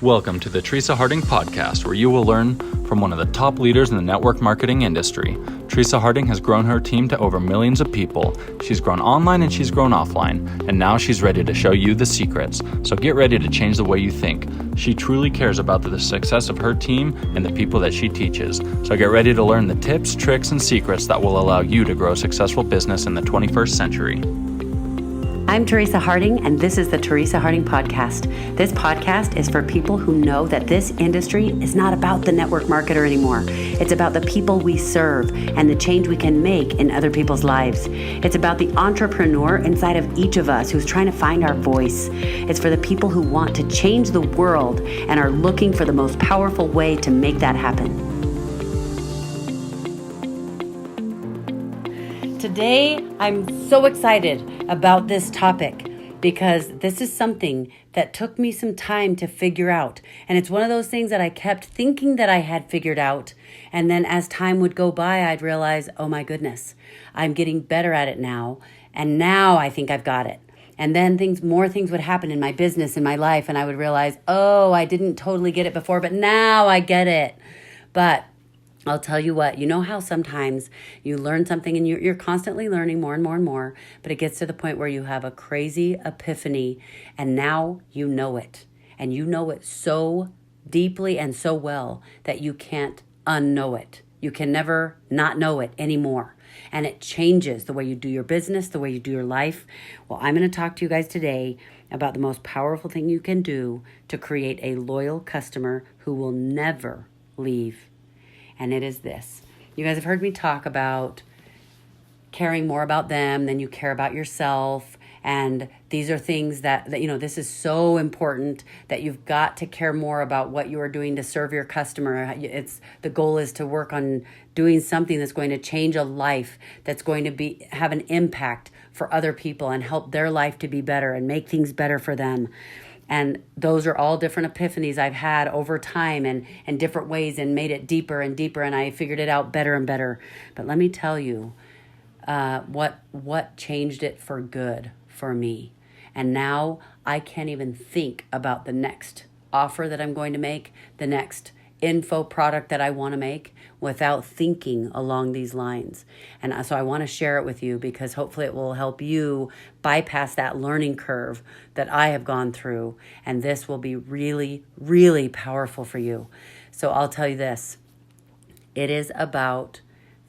Welcome to the Teresa Harding Podcast, where you will learn from one of the top leaders in the network marketing industry. Teresa Harding has grown her team to over millions of people. She's grown online and she's grown offline, and now she's ready to show you the secrets. So get ready to change the way you think. She truly cares about the success of her team and the people that she teaches. So get ready to learn the tips, tricks, and secrets that will allow you to grow a successful business in the 21st century. I'm Teresa Harding, and this is the Teresa Harding Podcast. This podcast is for people who know that this industry is not about the network marketer anymore. It's about the people we serve and the change we can make in other people's lives. It's about the entrepreneur inside of each of us who's trying to find our voice. It's for the people who want to change the world and are looking for the most powerful way to make that happen. Today, I'm so excited about this topic because this is something that took me some time to figure out. And it's one of those things that I kept thinking that I had figured out. And then as time would go by, I'd realize, oh my goodness, I'm getting better at it now. And now I think I've got it. And then more things would happen in my business, in my life. And I would realize, oh, I didn't totally get it before, but now I get it. But I'll tell you what, you know how sometimes you learn something and you're constantly learning more and more and more, but it gets to the point where you have a crazy epiphany and now you know it. And you know it so deeply and so well that you can't unknow it. You can never not know it anymore. And it changes the way you do your business, the way you do your life. Well, I'm going to talk to you guys today about the most powerful thing you can do to create a loyal customer who will never leave. And it is this. You guys have heard me talk about caring more about them than you care about yourself. And these are things that this is so important that you've got to care more about what you are doing to serve your customer. The goal is to work on doing something that's going to change a life, that's going to have an impact for other people and help their life to be better and make things better for them. And those are all different epiphanies I've had over time and different ways and made it deeper and deeper. And I figured it out better and better. But let me tell you what changed it for good for me. And now I can't even think about the next offer that I'm going to make, the next info product that I want to make without thinking along these lines. And so I want to share it with you because hopefully it will help you bypass that learning curve that I have gone through. And this will be really, really powerful for you. So I'll tell you this. It is about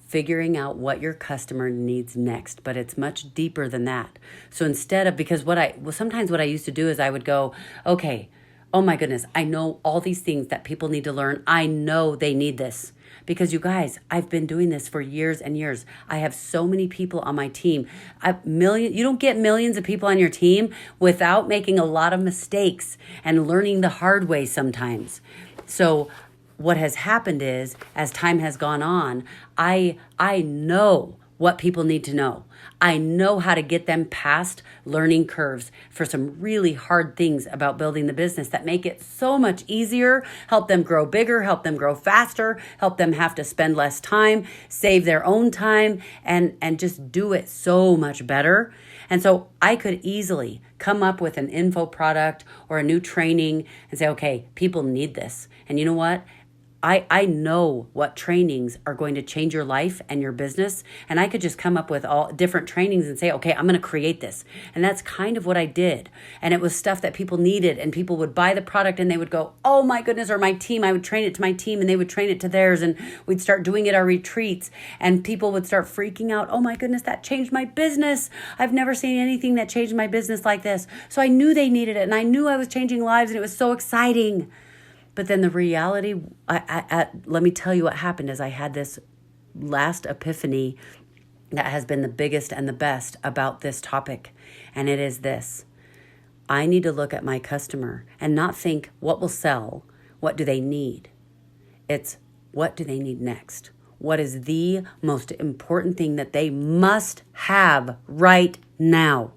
figuring out what your customer needs next, but it's much deeper than that. So sometimes what I used to do is I would go, okay, oh my goodness, I know all these things that people need to learn. I know they need this. Because you guys, I've been doing this for years and years. I have so many people on my team. You don't get millions of people on your team without making a lot of mistakes and learning the hard way sometimes. So what has happened is, as time has gone on, I know what people need to know. I know how to get them past learning curves for some really hard things about building the business that make it so much easier, help them grow bigger, help them grow faster, help them have to spend less time, save their own time, and just do it so much better. And so I could easily come up with an info product or a new training and say, okay, people need this. And you know what? I know what trainings are going to change your life and your business. And I could just come up with all different trainings and say, okay, I'm going to create this. And that's kind of what I did. And it was stuff that people needed, and people would buy the product and they would go, oh my goodness, or my team, I would train it to my team and they would train it to theirs. And we'd start doing it at our retreats and people would start freaking out. Oh my goodness, that changed my business. I've never seen anything that changed my business like this. So I knew they needed it and I knew I was changing lives and it was so exciting. But then the reality, let me tell you what happened is I had this last epiphany that has been the biggest and the best about this topic. And it is this. I need to look at my customer and not think what will sell, what do they need? It's what do they need next? What is the most important thing that they must have right now?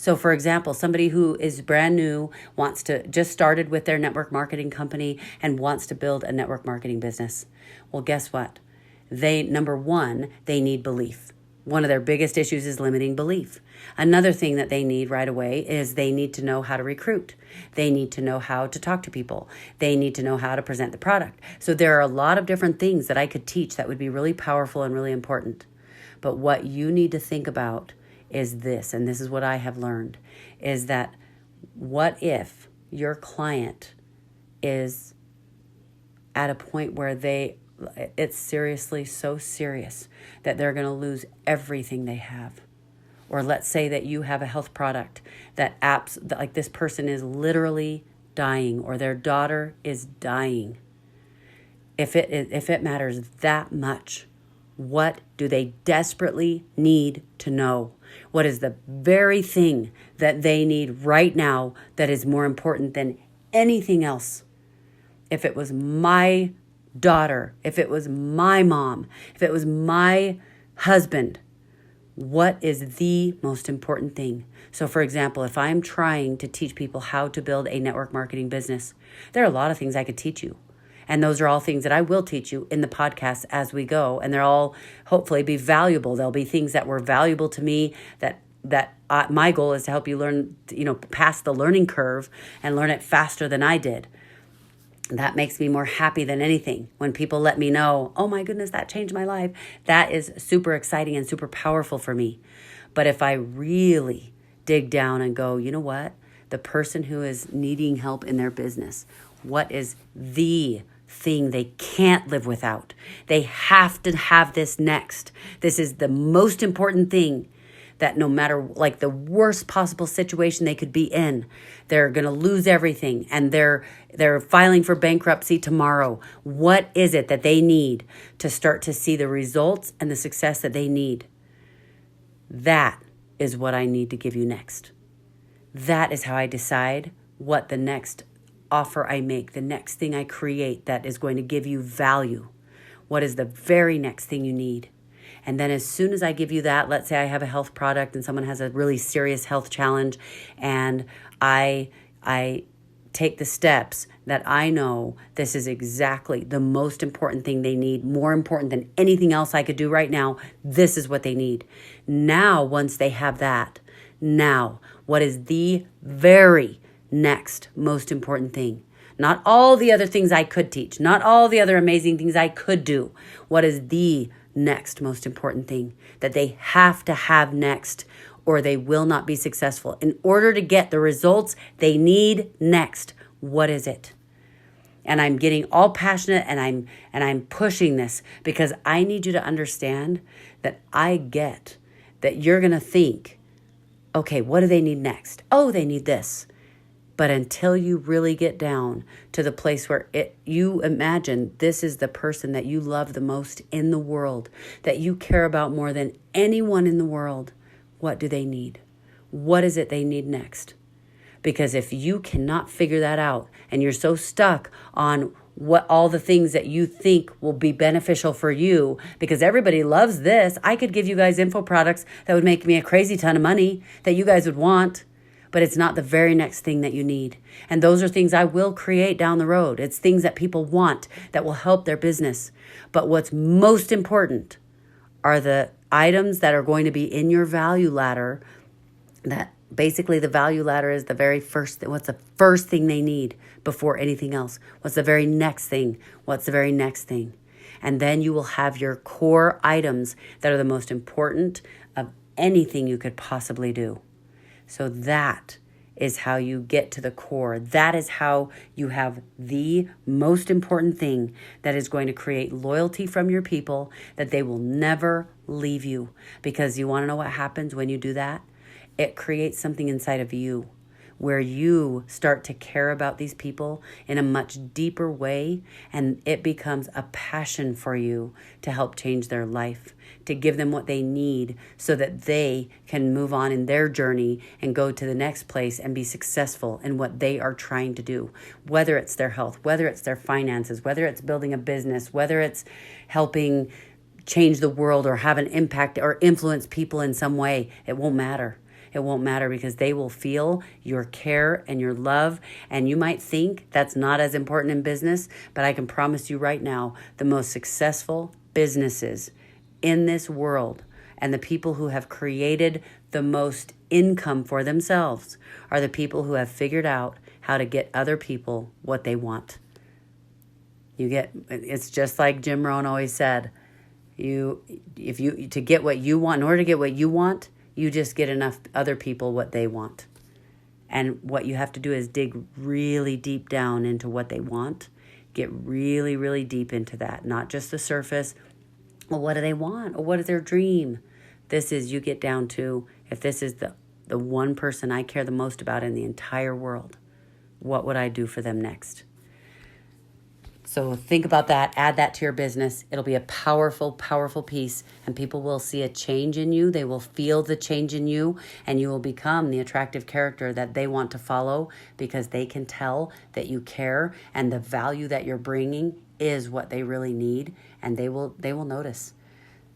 So for example, somebody who is brand new, just started with their network marketing company and wants to build a network marketing business. Well, guess what? Number one, they need belief. One of their biggest issues is limiting belief. Another thing that they need right away is they need to know how to recruit. They need to know how to talk to people. They need to know how to present the product. So there are a lot of different things that I could teach that would be really powerful and really important. But what you need to think about is this, and this is what I have learned, is that what if your client is at a point where it's seriously so serious that they're going to lose everything they have? Or let's say that you have a health product that like this person is literally dying, or their daughter is dying. If it matters that much, what do they desperately need to know? What is the very thing that they need right now that is more important than anything else? If it was my daughter, if it was my mom, if it was my husband, what is the most important thing? So for example, if I'm trying to teach people how to build a network marketing business, there are a lot of things I could teach you. And those are all things that I will teach you in the podcast as we go. And they'll all hopefully be valuable. There'll be things that were valuable to me that my goal is to help you learn, pass the learning curve and learn it faster than I did. That makes me more happy than anything. When people let me know, oh my goodness, that changed my life. That is super exciting and super powerful for me. But if I really dig down and go, you know what? The person who is needing help in their business, what is the thing they can't live without? They have to have this next. This is the most important thing, that no matter like the worst possible situation they could be in, they're going to lose everything and they're filing for bankruptcy tomorrow. What is it that they need to start to see the results and the success that they need? That is what I need to give you next. That is how I decide what the next offer I make, the next thing I create that is going to give you value. What is the very next thing you need? And then as soon as I give you that, let's say I have a health product and someone has a really serious health challenge, and I take the steps that I know this is exactly the most important thing they need, more important than anything else I could do right now. This is what they need. Now, once they have that, now, what is the very next most important thing? Not all the other things I could teach, not all the other amazing things I could do. What is the next most important thing that they have to have next, or they will not be successful? In order to get the results they need next, what is it? And I'm getting all passionate and I'm pushing this because I need you to understand that I get that you're going to think, okay, what do they need next? Oh, they need this. But until you really get down to the place where you imagine this is the person that you love the most in the world, that you care about more than anyone in the world, what do they need? What is it they need next? Because if you cannot figure that out and you're so stuck on what all the things that you think will be beneficial for you, because everybody loves this, I could give you guys info products that would make me a crazy ton of money that you guys would want. But it's not the very next thing that you need. And those are things I will create down the road. It's things that people want that will help their business. But what's most important are the items that are going to be in your value ladder. That basically the value ladder is the very first thing. What's the first thing they need before anything else? What's the very next thing? What's the very next thing? And then you will have your core items that are the most important of anything you could possibly do. So that is how you get to the core. That is how you have the most important thing that is going to create loyalty from your people, that they will never leave you. Because you want to know what happens when you do that? It creates something inside of you where you start to care about these people in a much deeper way, and it becomes a passion for you to help change their life, to give them what they need so that they can move on in their journey and go to the next place and be successful in what they are trying to do. Whether it's their health, whether it's their finances, whether it's building a business, whether it's helping change the world or have an impact or influence people in some way, it won't matter. It won't matter because they will feel your care and your love. And you might think that's not as important in business, but I can promise you right now, the most successful businesses in this world And the people who have created the most income for themselves are the people who have figured out how to get other people what they want. It's just like Jim Rohn always said, to get what you want, in order to get what you want, you just get enough other people what they want. And what you have to do is dig really deep down into what they want. Get really, really deep into that. Not just the surface. Well, what do they want? Or what is their dream? You get down to, if this is the one person I care the most about in the entire world, what would I do for them next? So think about that. Add that to your business. It'll be a powerful, powerful piece, and people will see a change in you. They will feel the change in you, and you will become the attractive character that they want to follow because they can tell that you care, and the value that you're bringing is what they really need, and they will notice.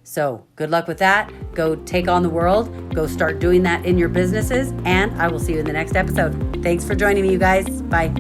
So good luck with that. Go take on the world. Go start doing that in your businesses, and I will see you in the next episode. Thanks for joining me, you guys. Bye.